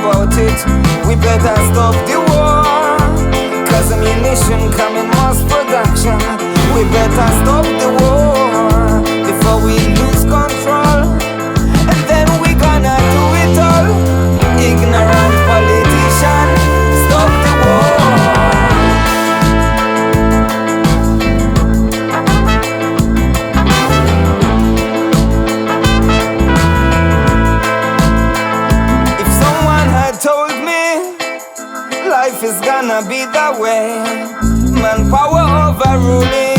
about it. We better stop the war, cause ammunition come in mass production. We better stop the war before we lose control. And then we gonna do it all. Ignorant politician, stop the war. If someone had told me life is gonna be that way, manpower overruling